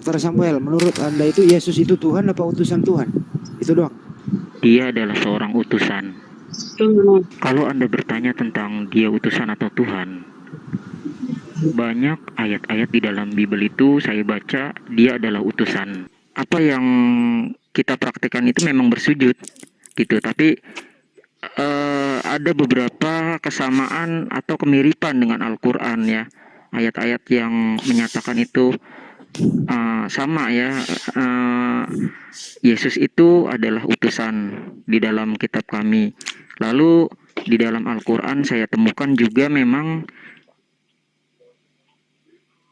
Dr. Samuel, menurut Anda itu Yesus itu Tuhan apa utusan Tuhan? Itu doang. Dia adalah seorang utusan. Kalau Anda bertanya tentang dia utusan atau Tuhan, banyak ayat-ayat di dalam Bible itu saya baca dia adalah utusan. Apa yang kita praktekkan itu memang bersujud gitu, tapi ada beberapa kesamaan atau kemiripan dengan Al-Quran ya. Ayat-ayat yang menyatakan itu sama ya. Yesus itu adalah utusan di dalam kitab kami. Lalu di dalam Al-Quran saya temukan juga memang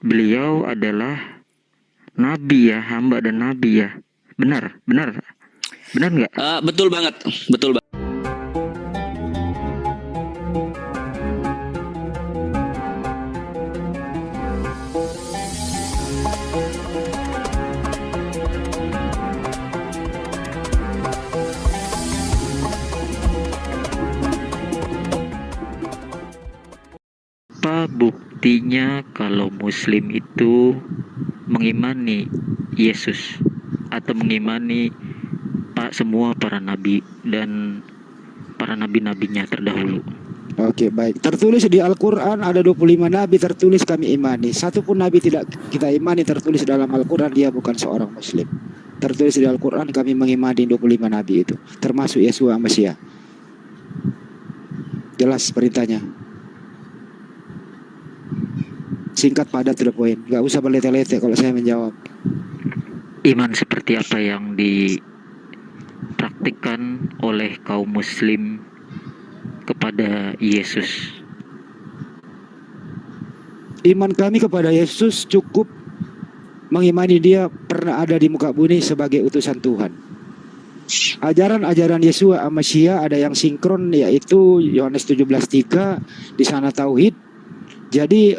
beliau adalah nabi ya, hamba dan nabi ya. Benar nggak? Betul banget, betul banget. Apa buktinya kalau Muslim itu mengimani Yesus atau mengimani semua para nabi dan para nabi-nabinya terdahulu? Oke, baik. Tertulis di Al-Quran ada 25 nabi tertulis kami imani. Satu pun nabi tidak kita imani tertulis dalam Al-Quran dia bukan seorang Muslim. Tertulis di Al-Quran kami mengimani 25 nabi itu, termasuk Yesua Mesias. Jelas perintahnya. Singkat, padat, to the point. Gak usah berlete-lete kalau saya menjawab. Iman seperti apa yang dipraktikkan oleh kaum Muslim kepada Yesus? Iman kami kepada Yesus cukup mengimani dia pernah ada di muka bumi sebagai utusan Tuhan. Ajaran-ajaran Yesua Mesias ada yang sinkron, yaitu Yohanes 17:3 di sana tauhid. Jadi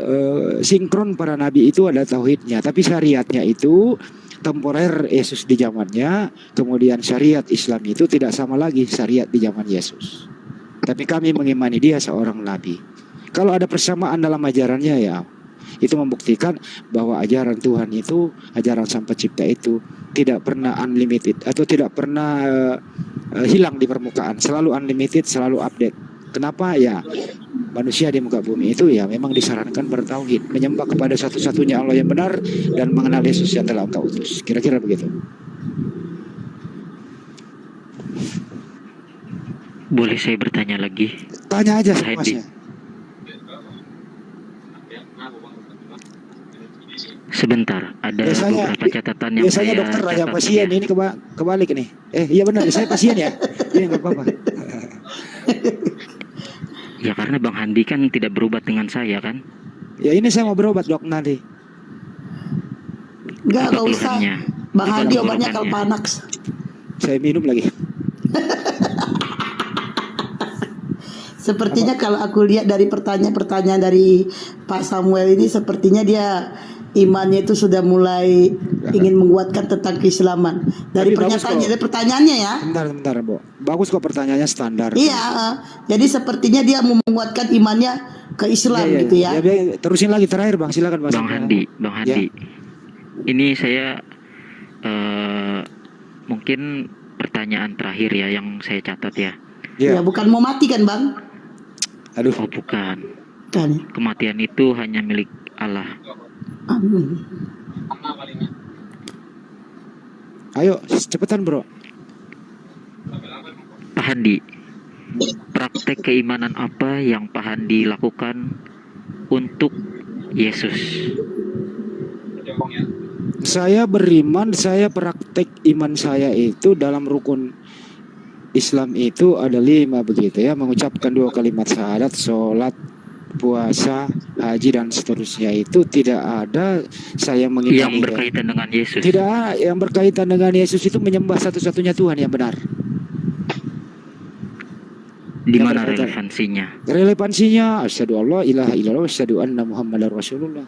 sinkron para nabi itu ada tauhidnya, tapi syariatnya itu temporer Yesus di zamannya, kemudian syariat Islam itu tidak sama lagi syariat di zaman Yesus. Tapi kami mengimani dia seorang nabi. Kalau ada persamaan dalam ajarannya ya, itu membuktikan bahwa ajaran Tuhan itu, ajaran Sang Pencipta itu tidak pernah unlimited atau tidak pernah hilang di permukaan, selalu unlimited, selalu update. Kenapa ya? Manusia di muka bumi itu ya memang disarankan bertauhid, menyembah kepada satu-satunya Allah yang benar dan mengenal Yesus yang telah Engkau utus. Kira-kira begitu. Boleh saya bertanya lagi? Tanya aja Masnya. Sebentar, ada beberapa catatan yang biasanya saya dokter catat pasien ya. Ini kebalik nih. Iya benar, saya pasien ya. Ini nggak apa-apa. Ya karena Bang Handi kan tidak berobat dengan saya kan? Ya ini saya mau berobat dok nanti. Enggak usah. Bang Handi obatnya Kalpanax. Saya minum lagi. Sepertinya kalau aku lihat dari pertanyaan-pertanyaan dari Pak Samuel ini, sepertinya dia imannya itu sudah mulai ingin menguatkan tentang keislaman. Dari pernyataannya, dari pertanyaannya ya. Bentar, Bu. Bagus kok pertanyaannya standar. Iya, jadi sepertinya dia mau menguatkan imannya ke Islam gitu ya. Ya. Terusin lagi terakhir Bang, silakan Bang. Bang Handi. Ya. Ini saya mungkin pertanyaan terakhir ya yang saya catat ya. Ya bukan mau mati kan Bang? Aduh. Oh bukan. Kan. Kematian itu hanya milik Allah. Amin. Ayo cepetan bro. Pak Handi, praktek keimanan apa yang Pak Handi lakukan untuk Yesus? Saya beriman, saya praktek iman saya itu dalam rukun Islam itu ada 5 begitu ya. Mengucapkan 2 kalimat syahadat, sholat, puasa, haji dan seterusnya itu tidak ada saya mengimani yang berkaitan dengan Yesus. Tidak, yang berkaitan dengan Yesus itu menyembah satu-satunya Tuhan yang benar. Di mana relevansinya? Relevansinya asyhadu alla ilaha illallah wa asyhadu anna muhammadar rasulullah.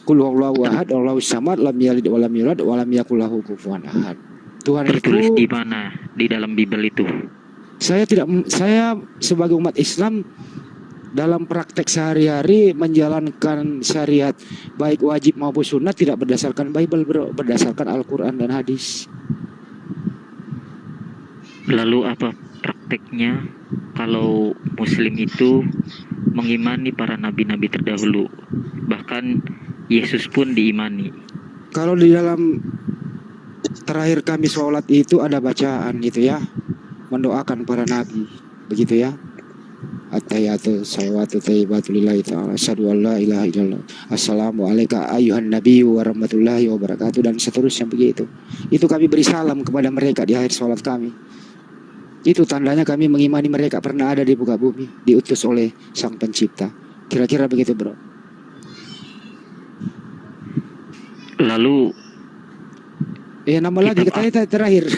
Qul huwallahu ahad, Allahus samad, lam yalid wa lam yulad wa lam yakul lahu kufuwan ahad. Tuhan tertulis itu di mana di dalam Bible itu? Saya sebagai umat Islam dalam praktek sehari-hari menjalankan syariat baik wajib maupun sunnah tidak berdasarkan Bible bro, berdasarkan Al-Quran dan hadis. Lalu apa prakteknya kalau Muslim itu mengimani para nabi-nabi terdahulu, bahkan Yesus pun diimani? Kalau di dalam terakhir kami sholat itu ada bacaan gitu ya, mendoakan para nabi, begitu ya. At-tayyatu salawatu thayyibatu lillahi ta'ala asyhadu an la ilaha illallah assalamu alayka ayyuhan nabiyyu warahmatullahi wabarakatuh dan seterusnya begitu. Itu kami beri salam kepada mereka di akhir sholat kami. Itu tandanya kami mengimani mereka pernah ada di muka bumi, diutus oleh Sang Pencipta. Kira-kira begitu bro. Lalu Ya nama lagi kita terakhir.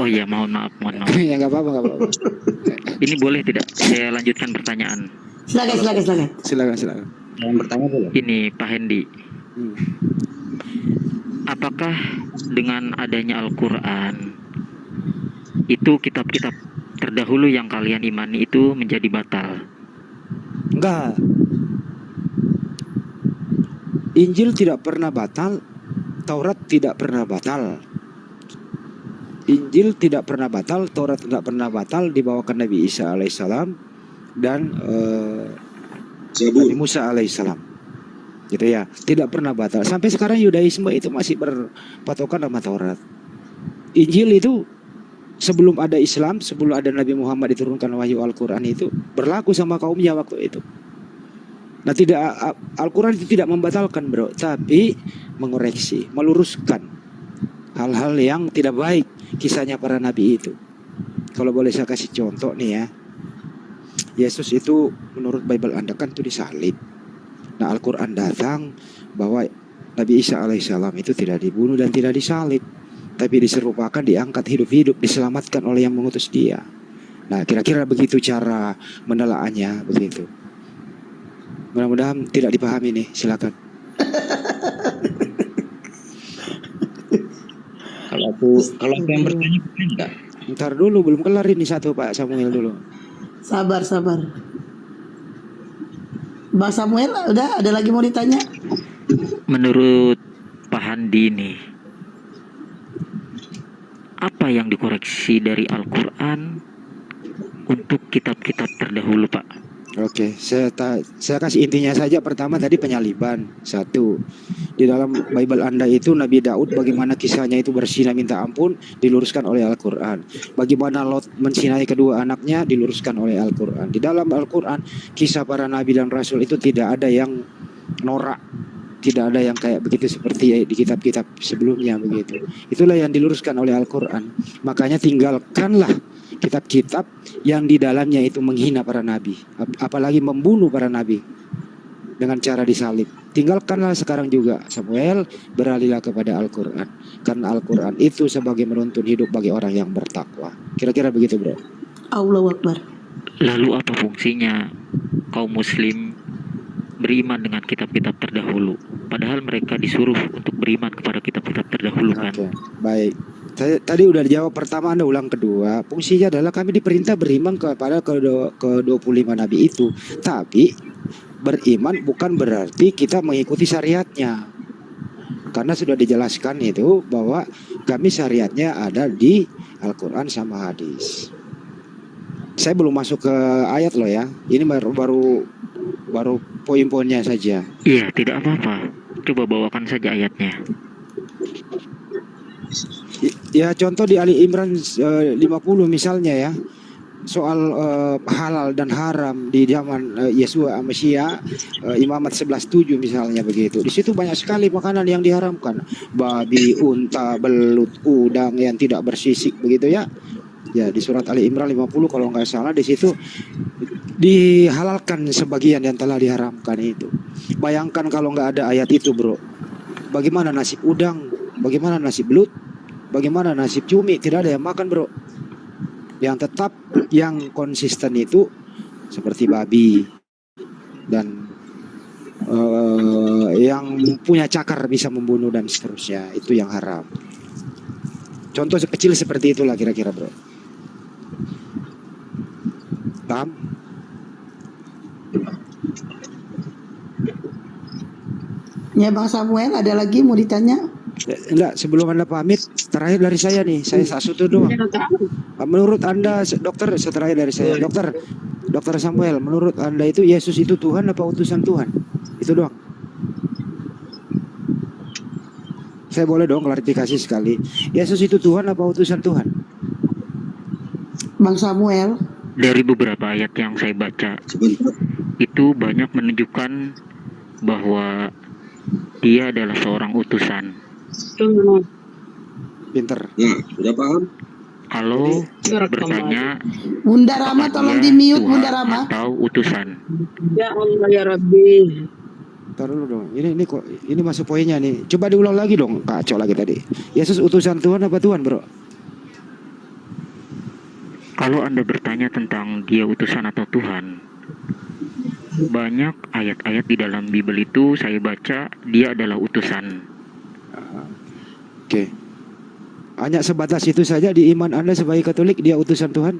oh iya, mohon maaf. Ya nggak apa-apa. Ini boleh tidak saya lanjutkan pertanyaan? Silakan. Yang bertanya dulu. Ini Pak Hendi, apakah dengan adanya Al-Quran itu kitab-kitab terdahulu yang kalian imani itu menjadi batal? Enggak. Injil tidak pernah batal, Taurat tidak pernah batal. Injil tidak pernah batal, Taurat tidak pernah batal, dibawakan Nabi Isa alaihissalam dan Nabi Musa alaihissalam. Gitu ya, tidak pernah batal. Sampai sekarang Yudaisme itu masih berpatokan sama Taurat. Injil itu sebelum ada Islam, sebelum ada Nabi Muhammad diturunkan wahyu Al-Quran itu berlaku sama kaumnya waktu itu. Nah, Al-Quran itu tidak membatalkan bro, tapi mengoreksi, meluruskan hal-hal yang tidak baik kisahnya para nabi itu. Kalau boleh saya kasih contoh nih ya, Yesus itu menurut Bible Anda kan itu disalib. Nah Al-Quran datang bahwa Nabi Isa alaihissalam itu tidak dibunuh dan tidak disalib, tapi diserupakan, diangkat hidup-hidup, diselamatkan oleh yang mengutus dia. Nah kira-kira begitu cara menelaahnya begitu. Mudah-mudahan tidak dipahami nih, silakan. Kalau aku yang bertanya enggak. Ntar dulu, belum kelar ini satu Pak Samuel dulu. Sabar. Bang Samuel, udah ada lagi mau ditanya? Menurut Pak Handi nih, apa yang dikoreksi dari Al-Quran untuk kitab-kitab terdahulu Pak? Oke, saya kasih intinya saja. Pertama tadi penyaliban. Satu, di dalam Bible Anda itu Nabi Daud bagaimana kisahnya itu berzina minta ampun diluruskan oleh Al-Quran. Bagaimana Lot menzinai kedua anaknya diluruskan oleh Al-Quran. Di dalam Al-Quran kisah para nabi dan rasul itu tidak ada yang norak, tidak ada yang kayak begitu seperti di kitab-kitab sebelumnya begitu. Itulah yang diluruskan oleh Al-Quran. Makanya tinggalkanlah kitab-kitab yang di dalamnya itu menghina para nabi, apalagi membunuh para nabi dengan cara disalib. Tinggalkanlah sekarang juga Samuel, beralihlah kepada Al-Quran, karena Al-Quran itu sebagai menuntun hidup bagi orang yang bertakwa. Kira-kira begitu bro. Allahu Akbar. Lalu apa fungsinya kaum muslim beriman dengan kitab-kitab terdahulu, padahal mereka disuruh untuk beriman kepada kitab-kitab terdahulu kan? Oke, baik. Tadi udah dijawab pertama, Anda ulang kedua. Fungsinya adalah kami diperintah beriman kepada ke-25 nabi itu. Tapi beriman bukan berarti kita mengikuti syariatnya. Karena sudah dijelaskan itu bahwa kami syariatnya ada di Al-Quran sama hadis. Saya belum masuk ke ayat loh ya. Ini baru poin-poinnya saja. Iya, tidak apa-apa. Coba bawakan saja ayatnya. Ya contoh di Ali Imran 50 misalnya ya, soal halal dan haram di zaman Yesua Mesya, Imamat 11:7 misalnya begitu. Di situ banyak sekali makanan yang diharamkan, babi, unta, belut, udang yang tidak bersisik begitu ya. Ya di surat Ali Imran 50 kalau nggak salah di situ dihalalkan sebagian yang telah diharamkan itu. Bayangkan kalau nggak ada ayat itu bro, bagaimana nasib udang, bagaimana nasib belut, bagaimana nasib cumi? Tidak ada yang makan bro. Yang tetap yang konsisten itu seperti babi dan yang punya cakar bisa membunuh dan seterusnya, itu yang haram. Contoh kecil seperti itulah kira-kira bro. Paham? Ya Bang Samuel, ada lagi mau ditanya? Enggak, sebelum Anda pamit, terakhir dari saya nih, saya satu doang. Menurut Anda, dokter, terakhir dari saya, dokter Samuel, menurut Anda itu Yesus itu Tuhan apa utusan Tuhan? Itu doang. Saya boleh dong klarifikasi sekali. Yesus itu Tuhan apa utusan Tuhan? Bang Samuel. Dari beberapa ayat yang saya baca, itu banyak menunjukkan bahwa dia adalah seorang utusan. Pinter. Sudah paham? Kalau bertanya Bunda Rama apakah tolong dia di mute Tuhan Bunda Rama. atau utusan. Ya Allah ya Rabbi. Taruh dulu dong. Ini kok ini masuk poinnya nih. Coba diulang lagi dong, kacau lagi tadi. Yesus utusan Tuhan apa Tuhan, bro? Kalau Anda bertanya tentang dia utusan atau Tuhan, banyak ayat-ayat di dalam Bible itu saya baca dia adalah utusan. Oke. Hanya sebatas itu saja di iman Anda sebagai Katolik dia utusan Tuhan?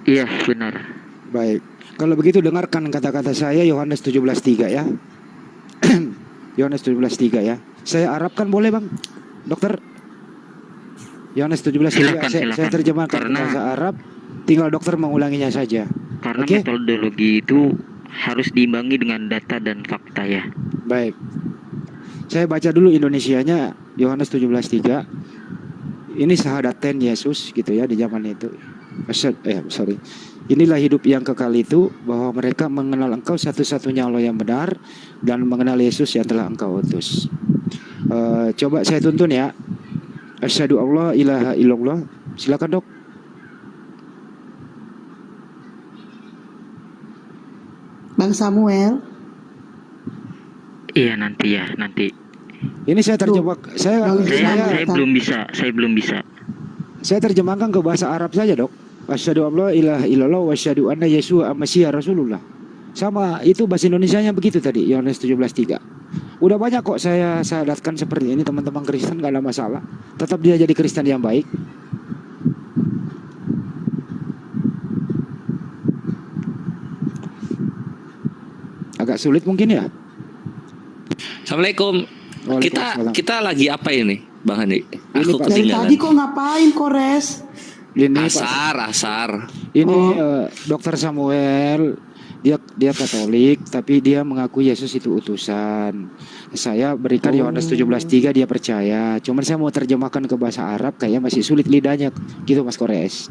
Iya, benar. Baik. Kalau begitu dengarkan kata-kata saya Yohanes 17:3 ya. Yohanes 17:3 ya. Saya Arabkan boleh, Bang? Dokter. Yohanes 17:3 saya terjemahkan bahasa Arab, tinggal dokter mengulanginya saja. Karena Oke? metodologi itu harus diimbangi dengan data dan fakta ya. Baik. Saya baca dulu Indonesianya Yohanes 17:3. Ini syahadaten Yesus gitu ya di zaman itu. Inilah hidup yang kekal itu, bahwa mereka mengenal Engkau satu-satunya Allah yang benar dan mengenal Yesus yang telah Engkau utus. Coba saya tuntun ya. Asyhadu alla ilaha illallah. Silakan, Dok. Bang Samuel. Iya, nanti. Ini saya terjemah saya belum bisa. Saya terjemahkan ke bahasa Arab saja, Dok. Asyhadu alla ilaha illallah wa asyhadu anna Yeshua Mashiach Rasulullah. Sama itu bahasa Indonesianya begitu tadi, Yohanes 17:3. Udah banyak kok saya syahadatkan seperti ini, teman-teman Kristen, gak ada masalah. Tetap dia jadi Kristen yang baik. Agak sulit mungkin ya. Assalamualaikum. Waalaikumsalam. Kita lagi apa ini, Bang Handi? Ini, Aku Pak. Dari ketinggalan. tadi kok ngapain Kores? Ini Pak, Asar. ini Dokter Samuel, dia Katolik, tapi dia mengaku Yesus itu utusan. Saya berikan Yohanes 17:3, dia percaya. Cuman saya mau terjemahkan ke bahasa Arab, kayaknya masih sulit lidahnya, gitu Mas Kores.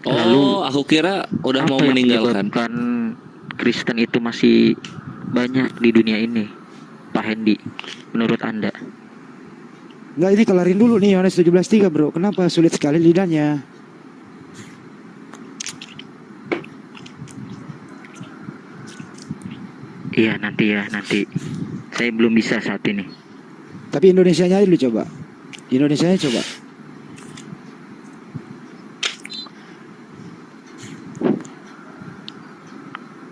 Aku kira udah mau Apa yang meninggalkan. menyebabkan Kristen itu masih banyak di dunia ini, Pak Hendy, menurut Anda? Nggak, ini kelarin dulu nih Yohanes 17:3, bro. Kenapa sulit sekali lidahnya? Iya, nanti. Saya belum bisa saat ini. Tapi Indonesianya aja dulu coba. Indonesianya coba.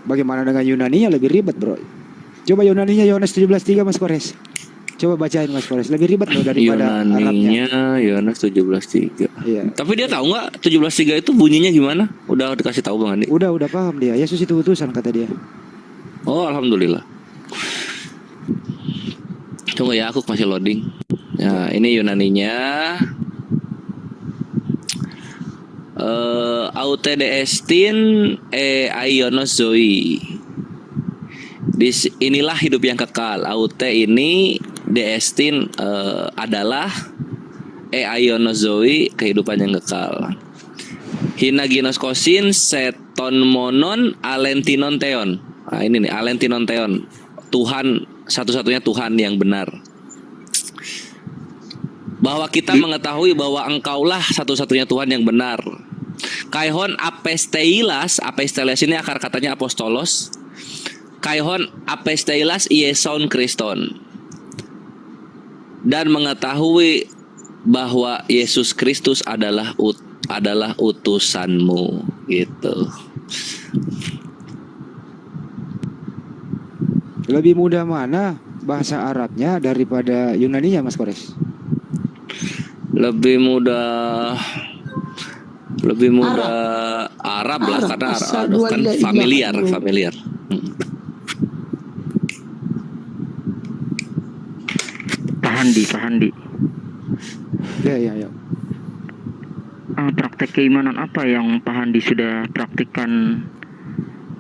Bagaimana dengan Yunaninya, lebih ribet, bro. Coba Yunaninya Yohanes 17:3, Mas Kores. Coba bacain Mas Kores. Lebih ribet loh daripada Arabnya. Yunaninya Yohanes 17:3. Iya. Tapi dia tahu nggak 17:3 itu bunyinya gimana? Udah dikasih tahu Bang Handi? Udah paham dia. Yesus itu utusan kata dia. Oh, alhamdulillah. Tunggu ya, aku masih loading. Ya, ini Yunaninya. Aute de estin aionos zoi. Inilah hidup yang kekal. Aute ini de estin adalah aionos zoi, kehidupan yang kekal. Hinaginos kosin seton monon alentinon theon. Nah, ini nih alentinon theon. Tuhan, satu-satunya Tuhan yang benar. Bahwa kita mengetahui bahwa Engkaulah satu-satunya Tuhan yang benar. Kaihon apesteilas ini akar katanya apostolos. Kaihon apesteilas ieson Kriston. Dan mengetahui bahwa Yesus Kristus adalah utusanmu, gitu. Lebih mudah mana bahasa Arabnya daripada Yunaninya, Mas Kores? Lebih mudah Arab lah karena Asyhadu an kan la ilaha familiar, illallah. familiar. Pak Handi. Ya, ya, ya. Praktek keimanan apa yang Pak Handi sudah praktikkan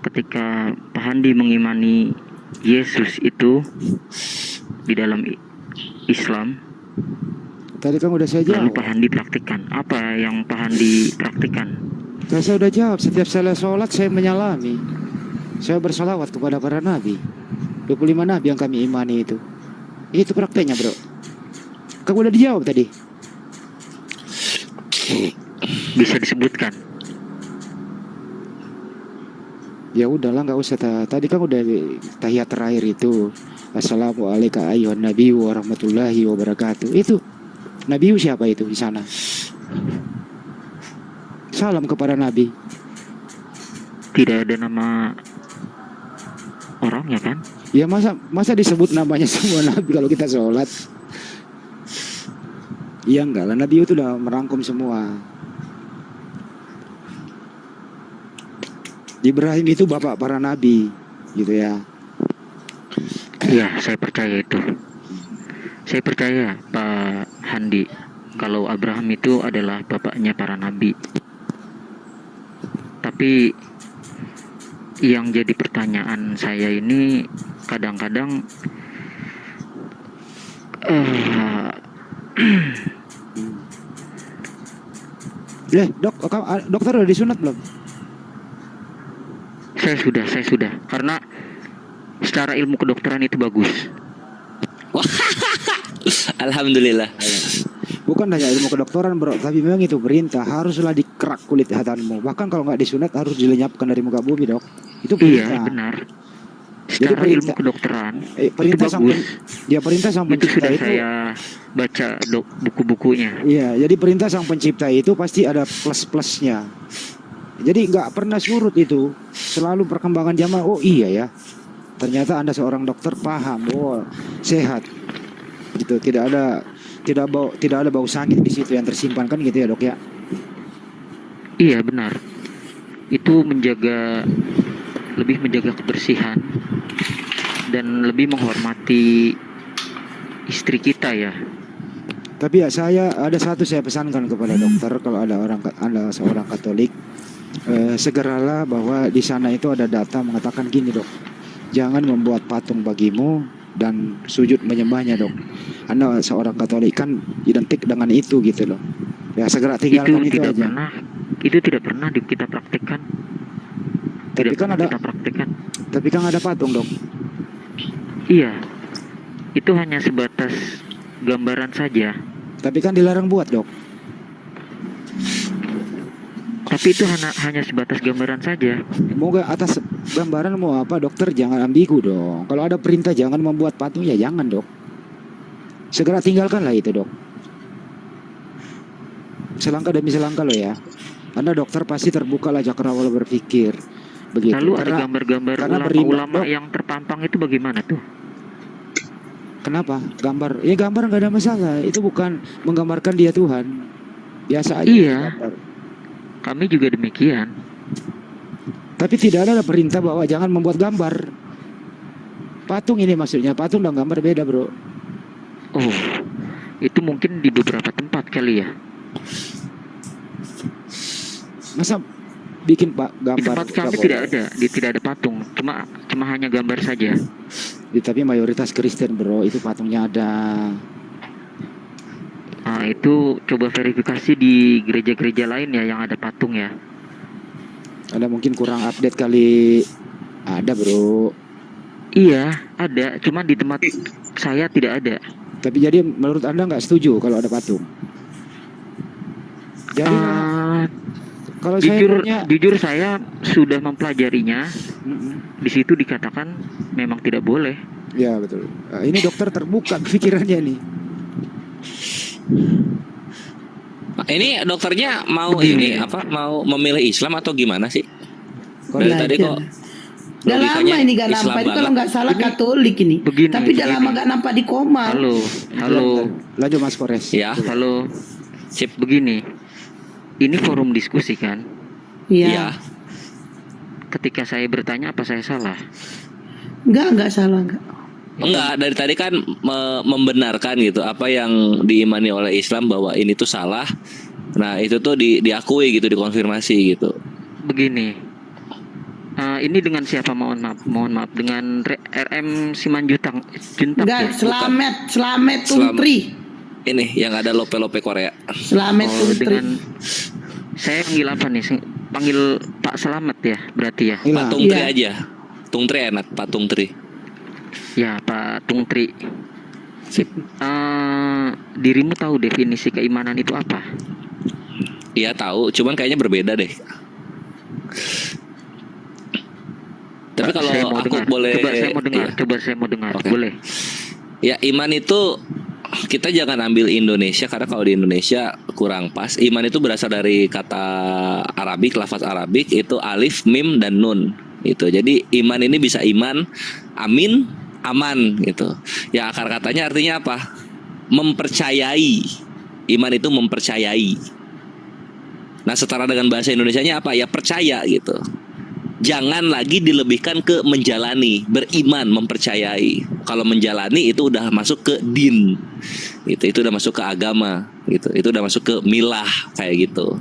ketika Pak Handi mengimani Yesus itu di dalam Islam? Tadi kan udah saya Lalu jawab. Pak Handi praktikkan. Apa yang Pak Handi praktikkan? Saya udah jawab. Setiap saya sholat saya menyalami. Saya bersolawat kepada para nabi. 25 nabi yang kami imani itu. Itu prakteknya, bro. Kamu udah dijawab tadi. Bisa disebutkan? Ya udahlah, nggak usah. Tadi kan udah tahiyat terakhir itu. Assalamualaikum ayuhan nabi warahmatullahi wabarakatuh. Itu nabi siapa itu di sana? Salam kepada nabi. Tidak ada nama orangnya kan? Ya masa disebut namanya semua nabi kalau kita sholat? Iya enggak lah, nabi itu udah merangkum semua. Ibrahim itu bapak para nabi, gitu ya. Iya, saya percaya itu. Saya percaya Pak Handi kalau Abraham itu adalah bapaknya para nabi. Tapi yang jadi pertanyaan saya ini kadang-kadang Dokter udah disunat belum? saya sudah karena secara ilmu kedokteran itu bagus. Alhamdulillah. Bukan hanya ilmu kedokteran, bro, tapi memang itu perintah, haruslah dikerak kulit hatanmu. Bahkan kalau nggak disunat harus dilenyapkan dari muka bumi, dok. Itu perintah. Iya, benar. Jadi Secara perintah, ilmu kedokteran perintah itu sang bagus. perintah sang Itu pencipta sudah itu. saya baca buku-bukunya. Iya, jadi perintah sang pencipta itu pasti ada plus-plusnya. Jadi nggak pernah surut itu. Selalu perkembangan zaman. Oh iya ya. Ternyata Anda seorang dokter paham. Oh, sehat. Gitu. Tidak ada bau sakit di situ yang tersimpan kan gitu ya, dok ya. Iya, benar. Itu lebih menjaga kebersihan dan lebih menghormati istri kita ya. Tapi ya saya pesankan kepada dokter, kalau Anda seorang Katolik, segeralah bahwa di sana itu ada data mengatakan gini, dok. Jangan membuat patung bagimu dan sujud menyembahnya, dok. Anda seorang Katolik kan identik dengan itu gitu loh. Ya segera tinggalkan itu aja. Itu tidak pernah kita praktekkan. Tapi kan ada patung, dok. Iya. Itu hanya sebatas gambaran saja. Tapi kan dilarang buat, dok. Tapi itu hanya sebatas gambaran saja. Mau atas gambaran mau apa, dokter, jangan ambigu dong. Kalau ada perintah jangan membuat patung ya jangan, dok. Segera tinggalkanlah itu, dok. Selangkah demi selangkah loh ya. Anda dokter pasti terbuka lah cakrawala berpikir begitu. Lalu ada gambar-gambar ulama dok, yang terpampang itu bagaimana tuh? Kenapa? Gambar nggak ada masalah. Itu bukan menggambarkan dia Tuhan. Biasa aja. Iya. Gambar. Kami juga demikian. Tapi tidak ada perintah bahwa jangan membuat gambar. Patung ini maksudnya, patung dan gambar beda, bro. Oh, itu mungkin di beberapa tempat kali ya. Masa bikin gambar? Di tempat kami tidak ada patung, cuma hanya gambar saja. Tapi mayoritas Kristen, bro, itu patungnya ada. Nah, itu coba verifikasi di gereja-gereja lain ya yang ada patung ya. Anda mungkin kurang update kali. Ada, bro. Iya, ada. Cuma di tempat saya tidak ada. Tapi jadi menurut Anda nggak setuju kalau ada patung? Jadi kalau jujur saya sudah mempelajarinya. Di situ dikatakan memang tidak boleh. Ya betul. Ini dokter terbuka pikirannya nih. Ini dokternya mau mau memilih Islam atau gimana sih? Dari tadi kok udah lama ini gak nampak. Itu kalau nggak salah Katolik ini. Tapi udah lama gak nampak di Komar. Halo. Lanjut Mas Kores. Ya. Halo. Sip, begini. Ini forum diskusi kan? Iya. Ya. ketika saya bertanya apa saya salah? Enggak salah enggak. Enggak, dari tadi kan membenarkan gitu apa yang diimani oleh Islam bahwa ini tuh salah. Nah, itu tuh diakui gitu, dikonfirmasi gitu. Begini, ini dengan siapa? Mohon maaf dengan RM Simanjuntak Enggak, ya? Slamet Tuntri. Ini yang ada lope-lope Korea. Slamet Oh, Tuntri. dengan saya panggil apa nih? Panggil Pak Selamat ya, berarti ya? Pak Tungtri Iya. aja. Tungtri enak, Pak Tungtri. Ya, Pak Tungtri. Sip. Dirimu tahu definisi keimanan itu apa? Iya tahu, cuman kayaknya berbeda deh. Tapi kalau Saya mau aku dengar. boleh, Coba saya mau dengar. Oke. Boleh. ya iman itu kita jangan ambil Indonesia karena kalau di Indonesia kurang pas. Iman itu berasal dari kata Arabik, lafaz Arabik itu alif, mim dan nun. Itu. Jadi iman ini bisa iman, amin, aman gitu. Ya akar katanya artinya apa? Mempercayai. Iman itu mempercayai. Nah, setara dengan bahasa Indonesianya apa? Ya percaya gitu. Jangan lagi dilebihkan ke menjalani, beriman, mempercayai. Kalau menjalani itu udah masuk ke din. Gitu. Itu udah masuk ke agama gitu. Itu udah masuk ke milah kayak gitu.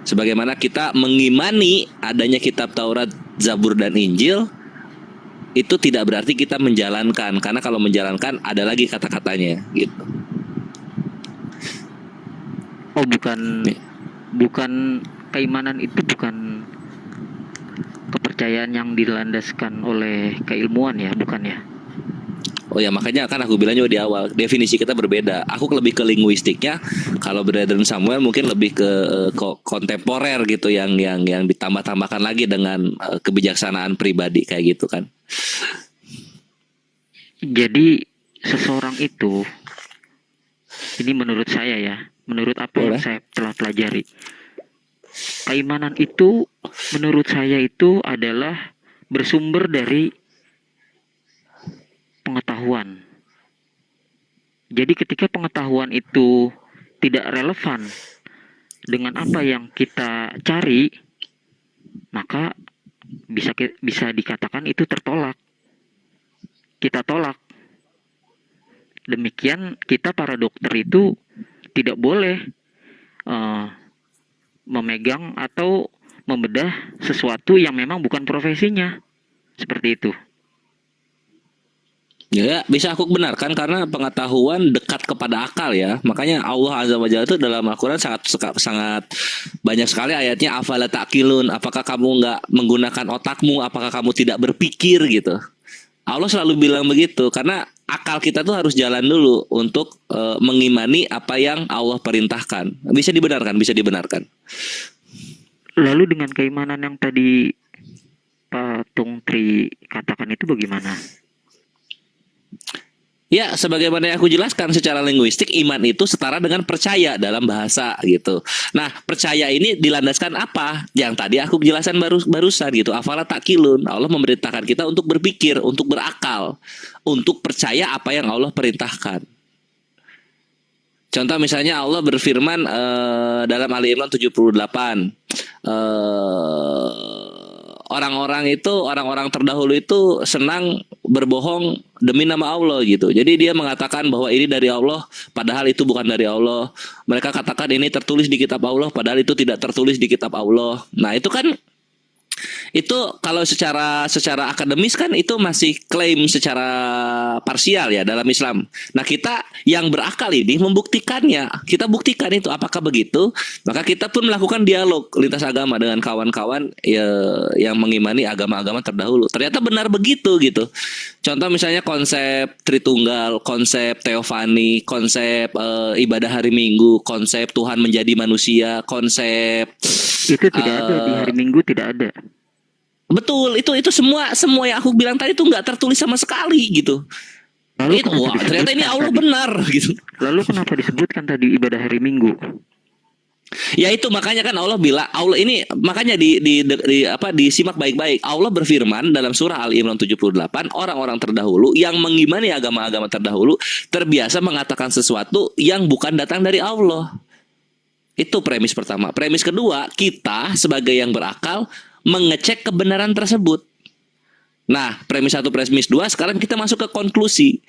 Sebagaimana kita mengimani adanya kitab Taurat, Zabur dan Injil, itu tidak berarti kita menjalankan, karena kalau menjalankan ada lagi kata-katanya gitu. Oh, bukan keimanan itu bukan kepercayaan yang dilandaskan oleh keilmuan ya, bukan ya? Oh ya, makanya kan aku bilang juga di awal, definisi kita berbeda. Aku lebih ke linguistiknya, kalau Brother Samuel mungkin lebih ke kontemporer gitu, yang ditambah-tambahkan lagi dengan kebijaksanaan pribadi kayak gitu kan. Jadi seseorang itu, ini menurut saya ya, menurut apa yang Boleh. saya telah pelajari, keimanan itu menurut saya itu adalah bersumber dari pengetahuan. Jadi ketika pengetahuan itu tidak relevan dengan apa yang kita cari, maka bisa dikatakan itu tertolak. Kita tolak. Demikian kita para dokter itu tidak boleh memegang atau membedah sesuatu yang memang bukan profesinya. Seperti itu. Ya, bisa aku benarkan karena pengetahuan dekat kepada akal ya. Makanya Allah Azza wa Jalla itu dalam Al-Quran sangat banyak sekali ayatnya, afala ta'qilun, apakah kamu nggak menggunakan otakmu, apakah kamu tidak berpikir gitu. Allah selalu bilang begitu karena akal kita tuh harus jalan dulu untuk mengimani apa yang Allah perintahkan. Bisa dibenarkan. Lalu dengan keimanan yang tadi Pak Tungtri katakan itu bagaimana? Ya, sebagaimana yang aku jelaskan secara linguistik, iman itu setara dengan percaya dalam bahasa gitu. Nah, percaya ini dilandaskan apa? Yang tadi aku jelaskan barusan gitu. Afala ta'qilun. Allah memerintahkan kita untuk berpikir, untuk berakal, untuk percaya apa yang Allah perintahkan. Contoh misalnya Allah berfirman dalam Ali Imran 78. Orang-orang terdahulu itu senang berbohong demi nama Allah gitu. Jadi dia mengatakan bahwa ini dari Allah, padahal itu bukan dari Allah. Mereka katakan ini tertulis di kitab Allah, padahal itu tidak tertulis di kitab Allah. Nah, itu kan kalau secara akademis kan itu masih klaim secara parsial ya dalam Islam. Nah, kita yang berakal ini membuktikannya. Kita buktikan itu apakah begitu? Maka kita pun melakukan dialog lintas agama dengan kawan-kawan yang mengimani agama-agama terdahulu. Ternyata benar begitu gitu. Contoh misalnya konsep Tritunggal, konsep teofani, konsep ibadah hari Minggu, konsep Tuhan menjadi manusia, konsep Itu tidak ada di hari Minggu, tidak ada. Betul, itu semua yang aku bilang tadi itu nggak tertulis sama sekali gitu. Lalu Itu kenapa ternyata ini disebutkan Allah tadi? benar gitu. Lalu kenapa disebutkan tadi ibadah hari Minggu? Ya itu makanya kan Allah bilang, Allah ini makanya disimak baik-baik. Allah berfirman dalam surah Ali Imran 78, orang-orang terdahulu yang mengimani agama-agama terdahulu terbiasa mengatakan sesuatu yang bukan datang dari Allah. Itu premis pertama. Premis kedua, kita sebagai yang berakal mengecek kebenaran tersebut. Nah, premis 1, premis 2, sekarang kita masuk ke konklusi.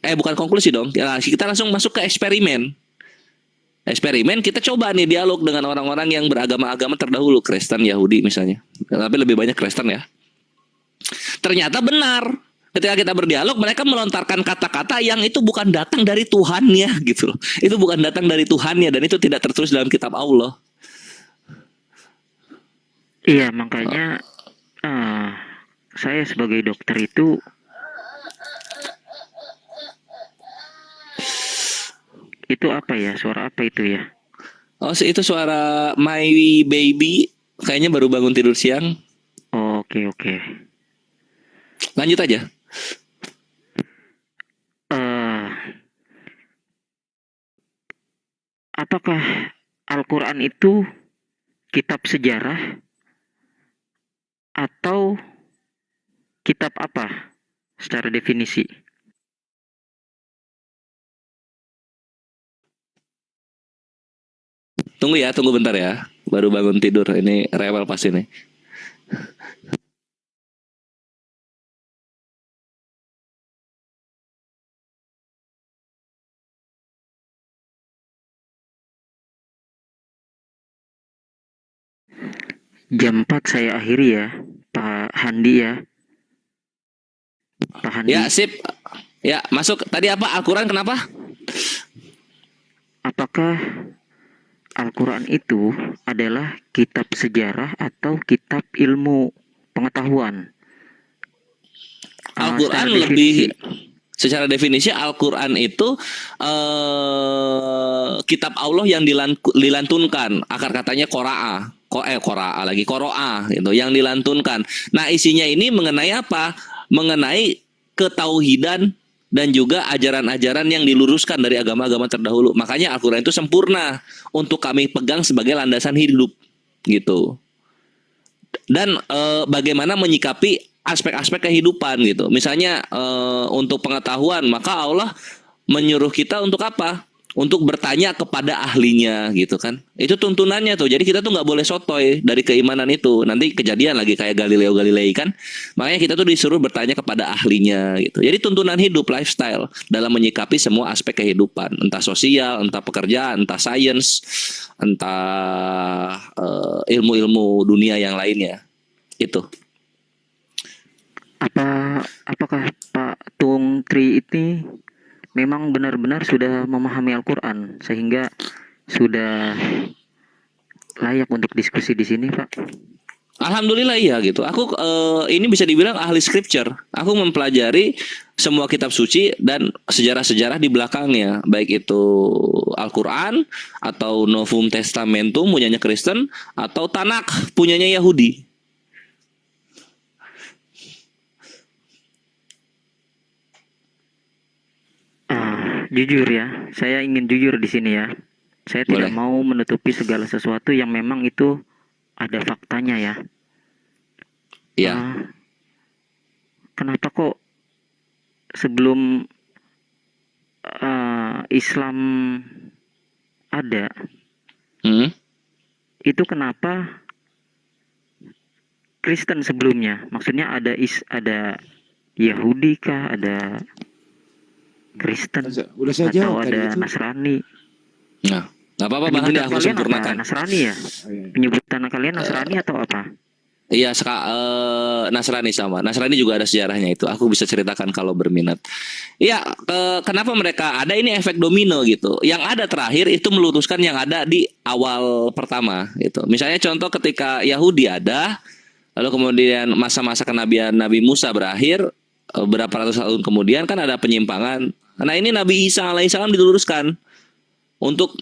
Bukan konklusi dong. Kita langsung masuk ke eksperimen. Eksperimen, kita coba nih dialog dengan orang-orang yang beragama-agama terdahulu, Kristen, Yahudi misalnya. Tapi lebih banyak Kristen ya. Ternyata benar. Ketika kita berdialog, mereka melontarkan kata-kata yang itu bukan datang dari Tuhannya gitu loh. Itu bukan datang dari Tuhannya dan itu tidak tertulis dalam kitab Allah. Iya, makanya saya sebagai dokter itu apa ya? Suara apa itu ya? Oh, itu suara my baby. Kayaknya baru bangun tidur siang. Oke. Lanjut aja. Apakah Al-Quran itu kitab sejarah atau kitab apa secara definisi? Tunggu bentar ya. Baru bangun tidur. Ini rewel pas ini. Jam 4 saya akhiri ya, Pak Handi ya. Pak Handi. Ya, sip. Ya, masuk. Tadi apa? Al-Quran kenapa? Apakah Al-Quran itu adalah kitab sejarah atau kitab ilmu pengetahuan? Al-Quran lebih secara definisi Al-Quran itu kitab Allah yang dilantunkan. Akar katanya Qura'a gitu, yang dilantunkan. Nah, isinya ini mengenai apa? Mengenai ketauhidan dan juga ajaran-ajaran yang diluruskan dari agama-agama terdahulu. Makanya Al-Quran itu sempurna untuk kami pegang sebagai landasan hidup gitu. Dan bagaimana menyikapi aspek-aspek kehidupan gitu. Misalnya untuk pengetahuan, maka Allah menyuruh kita untuk apa? Untuk bertanya kepada ahlinya gitu kan. Itu tuntunannya tuh. Jadi kita tuh nggak boleh sotoy dari keimanan itu. Nanti kejadian lagi kayak Galileo Galilei kan. Makanya kita tuh disuruh bertanya kepada ahlinya gitu. Jadi tuntunan hidup, lifestyle dalam menyikapi semua aspek kehidupan. Entah sosial, entah pekerjaan, entah sains, entah ilmu-ilmu dunia yang lainnya. Itu. Apakah Pak Tung Tri ini memang benar-benar sudah memahami Al-Quran sehingga sudah layak untuk diskusi di sini, Pak? Alhamdulillah iya gitu. Aku ini bisa dibilang ahli scripture. Aku mempelajari semua kitab suci dan sejarah-sejarah di belakangnya, baik itu Al-Quran atau Novum Testamentum punyanya Kristen atau Tanakh punyanya Yahudi. Jujur ya, saya ingin jujur di sini ya. Saya tidak mau menutupi segala sesuatu yang memang itu ada faktanya ya. Iya. Kenapa kok sebelum Islam ada, itu kenapa Kristen sebelumnya? Maksudnya ada Yahudi kah, ada Kristen, Udah saya atau jawab ada tadi itu. Nasrani? Nah, nggak apa-apa Bang Handi, aku sempurnakan. Nasrani ya? Penyebutan kalian Nasrani atau apa? Iya, Nasrani sama. Nasrani juga ada sejarahnya itu. Aku bisa ceritakan kalau berminat. Iya, kenapa mereka ada ini efek domino gitu. Yang ada terakhir itu meluruskan yang ada di awal pertama gitu. Misalnya contoh ketika Yahudi ada, lalu kemudian masa-masa kenabian Nabi Musa berakhir, berapa ratus tahun kemudian kan ada penyimpangan. Nah, ini Nabi Isa alaihissalam diluruskan untuk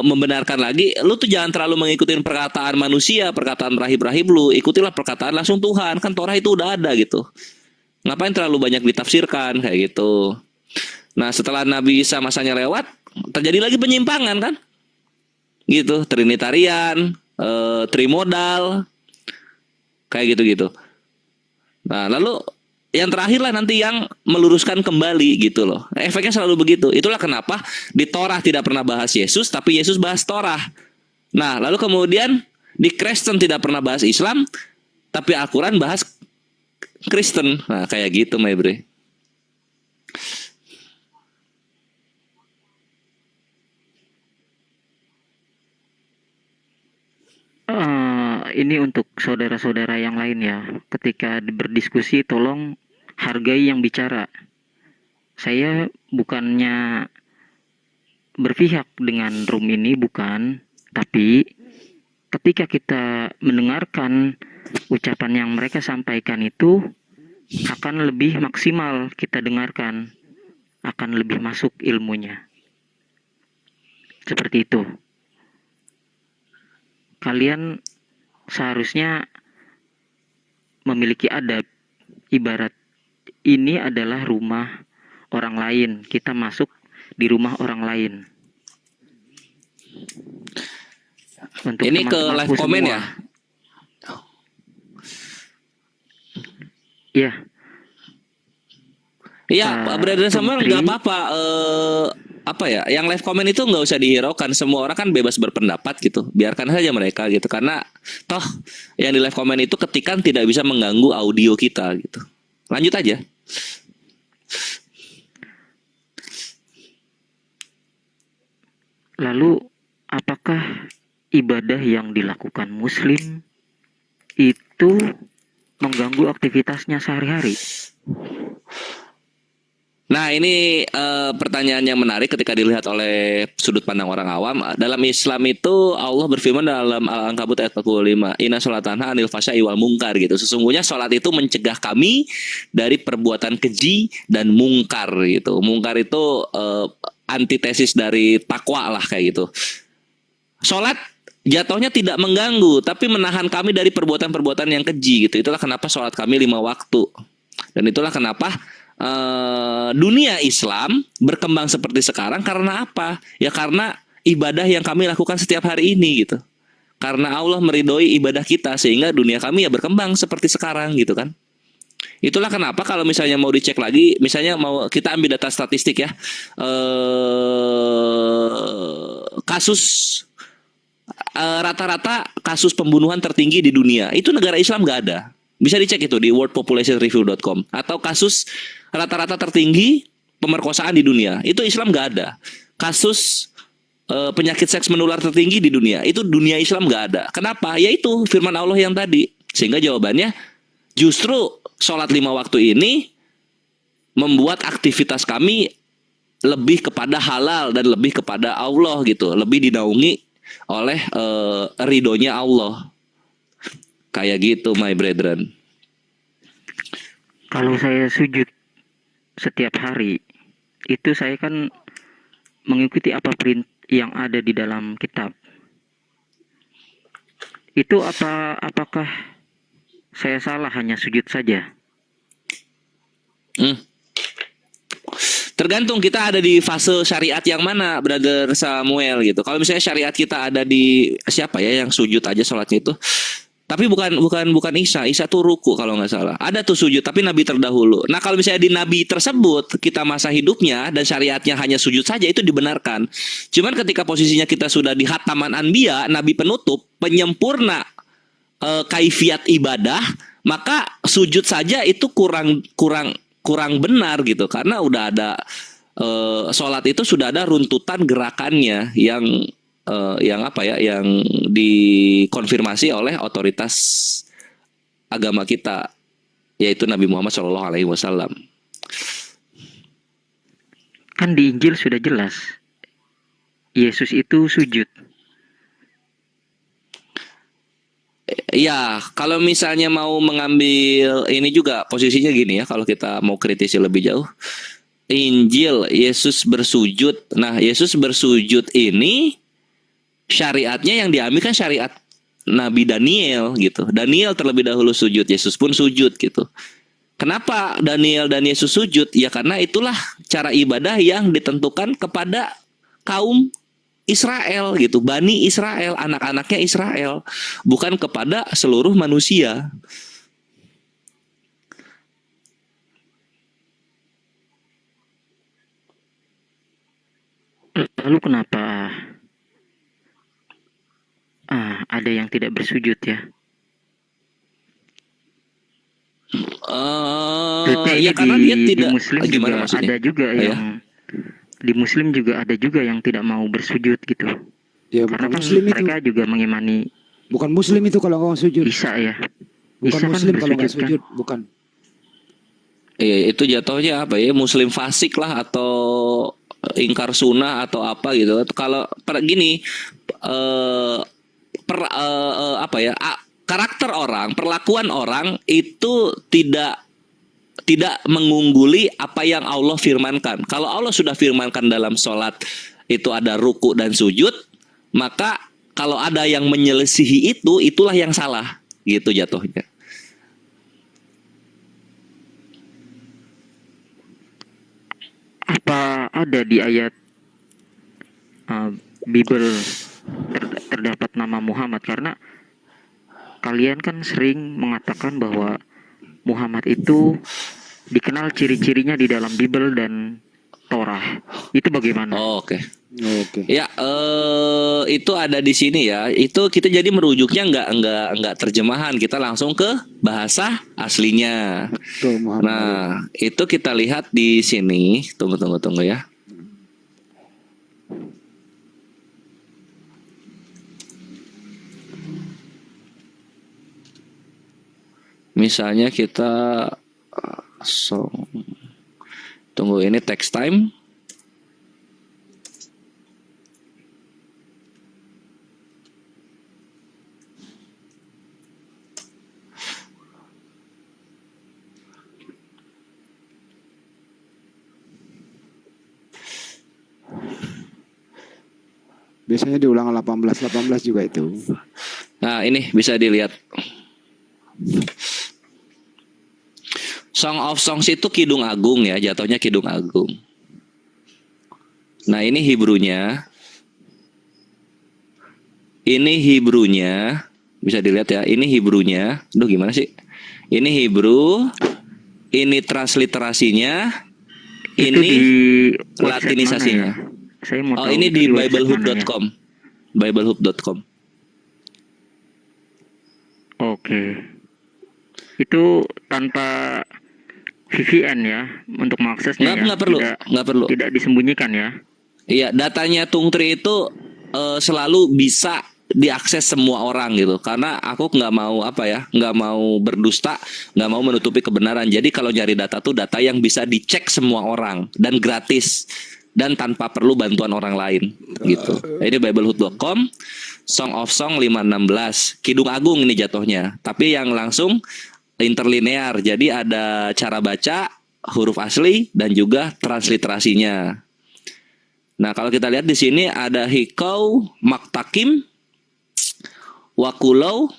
membenarkan lagi, lu tuh jangan terlalu mengikuti perkataan manusia, perkataan rahib-rahib lu, ikutilah perkataan langsung Tuhan. Kan Torah itu udah ada gitu. Ngapain terlalu banyak ditafsirkan kayak gitu. Nah, setelah Nabi Isa masanya lewat, terjadi lagi penyimpangan kan? Gitu, Trinitarian, Trimodal, kayak gitu-gitu. Nah, lalu yang terakhir lah nanti yang meluruskan kembali gitu loh. Efeknya selalu begitu. Itulah kenapa di Torah tidak pernah bahas Yesus, tapi Yesus bahas Torah. Nah, lalu kemudian Di Kristen tidak pernah bahas Islam, tapi Al-Quran bahas Kristen. Nah, kayak gitu, my bre. Ini untuk saudara-saudara yang lain ya. Ketika berdiskusi, tolong hargai yang bicara. Saya bukannya berpihak dengan room ini, bukan. Tapi ketika kita mendengarkan ucapan yang mereka sampaikan itu akan lebih maksimal kita dengarkan, akan lebih masuk ilmunya. Seperti itu. Kalian seharusnya memiliki adab. Ibarat ini adalah rumah orang lain, kita masuk di rumah orang lain. Untuk Ini ke teman-temanku live comment semua. ya. Iya. Iya, Pak Brother Samuel Putri. nggak apa-apa. Apa ya? Yang live comment itu nggak usah dihiraukan. Semua orang kan bebas berpendapat gitu. Biarkan saja mereka gitu. Karena toh yang di live comment itu ketikan tidak bisa mengganggu audio kita gitu. Lanjut aja. Lalu apakah ibadah yang dilakukan Muslim itu mengganggu aktivitasnya sehari-hari? Nah, ini pertanyaan yang menarik ketika dilihat oleh sudut pandang orang awam. Dalam Islam itu Allah berfirman dalam Al-Ankabut ayat 45, Inna sholatanha anil fasya'i wal mungkar gitu. Sesungguhnya sholat itu mencegah kami dari perbuatan keji dan mungkar gitu. Mungkar itu antitesis dari takwa lah kayak gitu. Sholat jatuhnya tidak mengganggu, tapi menahan kami dari perbuatan-perbuatan yang keji gitu. Itulah kenapa sholat kami 5 waktu. Dan itulah kenapa dunia Islam berkembang seperti sekarang karena apa? Ya karena ibadah yang kami lakukan setiap hari ini gitu. Karena Allah meridhoi ibadah kita sehingga dunia kami ya berkembang seperti sekarang gitu kan. Itulah kenapa kalau misalnya mau dicek lagi, misalnya mau kita ambil data statistik ya, kasus rata-rata kasus pembunuhan tertinggi di dunia itu negara Islam nggak ada. Bisa dicek itu di worldpopulationreview.com. Atau kasus rata-rata tertinggi pemerkosaan di dunia itu Islam nggak ada. Kasus penyakit seks menular tertinggi di dunia itu dunia Islam nggak ada. Kenapa? Yaitu firman Allah yang tadi. Sehingga jawabannya justru sholat 5 waktu ini membuat aktivitas kami lebih kepada halal dan lebih kepada Allah gitu, lebih dinaungi oleh ridhonya Allah. Kayak gitu, my brethren. Kalau saya sujud setiap hari, itu saya kan mengikuti apa yang ada di dalam kitab. Itu apakah saya salah hanya sujud saja? Tergantung kita ada di fase syariat yang mana, Brother Samuel gitu. Kalau misalnya syariat kita ada di siapa ya yang sujud aja sholatnya itu. Tapi bukan Isa. Isa tuh ruku kalau nggak salah. Ada tuh sujud, tapi Nabi terdahulu. Nah kalau misalnya di Nabi tersebut kita masa hidupnya dan syariatnya hanya sujud saja itu dibenarkan. Cuman ketika posisinya kita sudah di Hataman Anbiya, Nabi penutup, penyempurna kaifiat ibadah, maka sujud saja itu kurang benar gitu. Karena udah ada sholat itu sudah ada runtutan gerakannya yang apa ya, yang dikonfirmasi oleh otoritas agama kita, yaitu Nabi Muhammad SAW. Kan di Injil sudah jelas Yesus itu sujud. Ya, kalau misalnya mau mengambil ini juga posisinya gini ya, kalau kita mau kritisi lebih jauh, Injil Yesus bersujud. Nah, Yesus bersujud ini syariatnya yang diambil kan syariat Nabi Daniel gitu. Daniel terlebih dahulu sujud, Yesus pun sujud gitu. Kenapa Daniel dan Yesus sujud? Ya karena itulah cara ibadah yang ditentukan kepada kaum Israel gitu, Bani Israel, anak-anaknya Israel, bukan kepada seluruh manusia. Lalu kenapa ada yang tidak bersujud ya. Maksudnya ini Ya karena dia di tidak Muslim gimana juga maksudnya? ada juga Ya. yang di Muslim juga ada juga yang tidak mau bersujud gitu. Ya Karena bukan kan muslim itu. mereka juga mengimani Bukan muslim itu kalau nggak sujud. Isa ya. Bukan Isa kan muslim kalau nggak bersujud kan. sujud, bukan. Iya, itu jatuhnya apa ya? Muslim fasik lah atau ingkar sunnah atau apa gitu. Kalau gini apa ya? Karakter orang, perlakuan orang itu tidak mengungguli apa yang Allah firmankan. Kalau Allah sudah firmankan dalam sholat itu ada ruku dan sujud, maka kalau ada yang menyelisihi itu, itulah yang salah, gitu jatuhnya. Apa ada di ayat Bible terdapat nama Muhammad? Karena kalian kan sering mengatakan bahwa Muhammad itu dikenal ciri-cirinya di dalam Bible dan Torah. Itu bagaimana? Oh, oke. Oke. Ya, itu ada di sini ya. Itu kita jadi merujuknya nggak terjemahan, kita langsung ke bahasa aslinya. Tuh, Muhammad. Nah, itu kita lihat di sini. Tunggu ya. Misalnya kita tunggu ini text time. Biasanya diulang 18 juga itu. Nah, ini bisa dilihat. Song of Songs itu Kidung Agung ya, jatuhnya Kidung Agung. Nah, ini Hebrew-nya. Ini Hebrew-nya. Bisa dilihat ya, ini Hebrew-nya. Duh, gimana sih? Ini Hebrew. Ini transliterasinya. Itu Ini di website latinisasinya. mana ya? Saya mau Oh, tahu ini itu di website mana ya? biblehub.com. Biblehub.com. Oke. Itu tanpa VPN ya untuk mengaksesnya ya. Nggak perlu. Tidak disembunyikan ya. Iya, datanya Tungtri itu selalu bisa diakses semua orang gitu. Karena aku nggak mau berdusta, nggak mau menutupi kebenaran. Jadi kalau nyari data tuh data yang bisa dicek semua orang dan gratis dan tanpa perlu bantuan orang lain gitu. Ini biblehub.com, Song of Song 516, Kidung Agung ini jatuhnya. Tapi yang langsung interlinear. Jadi ada cara baca huruf asli dan juga transliterasinya. Nah, kalau kita lihat di sini ada Hikau, Maktakim, Wakulau.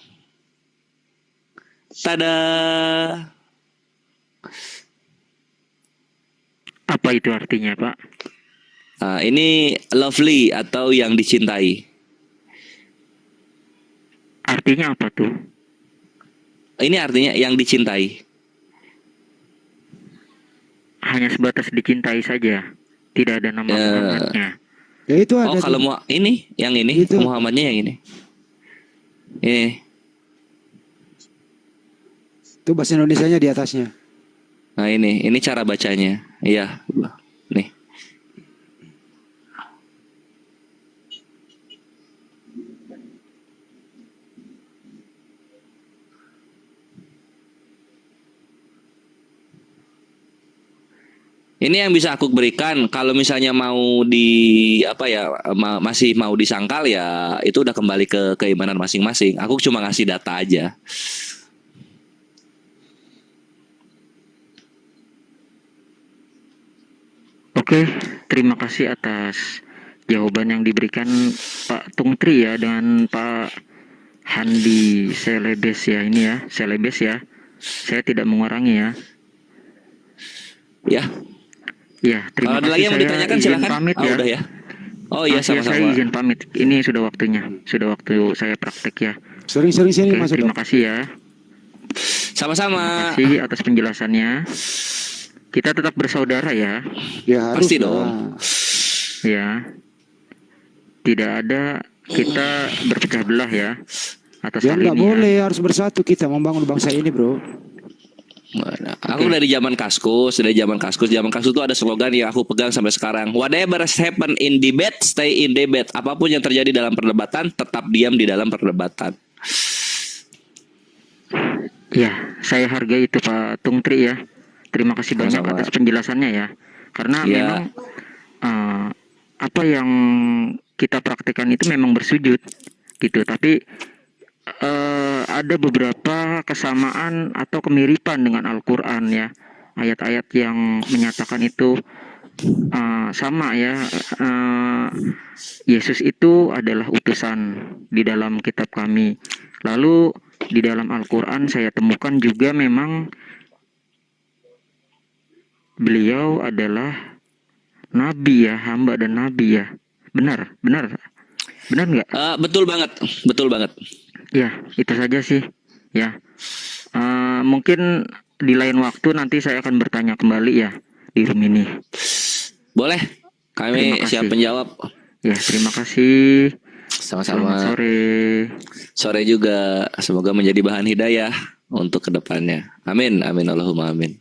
Tada. Apa itu artinya, Pak? Nah, ini lovely atau yang dicintai. Artinya apa tuh? Ini artinya yang dicintai. Hanya sebatas dicintai saja. Tidak ada nama Muhammadnya. Ya itu ada. Oh, kalau mau ini, yang ini Itu. Muhammadnya yang ini. Ini. Itu bahasa Indonesianya di atasnya. Nah, ini cara bacanya. Iya, nih. Ini yang bisa aku berikan. Kalau misalnya mau masih mau disangkal ya itu udah kembali ke keimanan masing-masing. Aku cuma ngasih data aja. Oke, terima kasih atas jawaban yang diberikan Pak Tungtri ya dengan Pak Handi Selebes ya ini ya, Selebes ya. Saya tidak mengurangi ya. Ya. Ya, terima Kalau ada kasih. lagi yang mau Saya ditanyakan izin silakan. pamit ya. Udah ya. Oh iya, Saya sama-sama. izin pamit. Ini sudah waktunya. Sudah waktu saya praktek ya. Sering-sering sini Oke, masuk. terima kasih ya. Sama-sama. Terima kasih atas penjelasannya. Kita tetap bersaudara ya. Ya harus Pasti lah. dong. Ya. Tidak ada kita berpecah belah ya atas Ya hal nggak ini ya. boleh, harus bersatu kita membangun bangsa ini, bro. Mana? Aku dari zaman Kaskus, Zaman Kaskus itu ada slogan yang aku pegang sampai sekarang. Whatever has happen in debate, stay in debate. Apapun yang terjadi dalam perdebatan, tetap diam di dalam perdebatan. Ya, saya hargai itu Pak Tungtri ya. Terima kasih banyak Sama-sama. atas penjelasannya ya. Karena Ya. memang apa yang kita praktekkan itu memang bersujud gitu. Tapi ada beberapa kesamaan atau kemiripan dengan Al-Quran ya. Ayat-ayat yang menyatakan itu sama ya. Yesus itu adalah utusan di dalam kitab kami. Lalu di dalam Al-Quran saya temukan juga memang beliau adalah nabi ya, hamba dan nabi ya. Benar nggak? Betul banget. Ya, itu saja sih. Ya, mungkin di lain waktu nanti saya akan bertanya kembali ya di room ini. Boleh, Terima kami kasih. siap menjawab. Ya, terima kasih. Sama-sama. Selamat sore. Sore juga, semoga menjadi bahan hidayah untuk kedepannya. Amin, amin, Allahumma amin.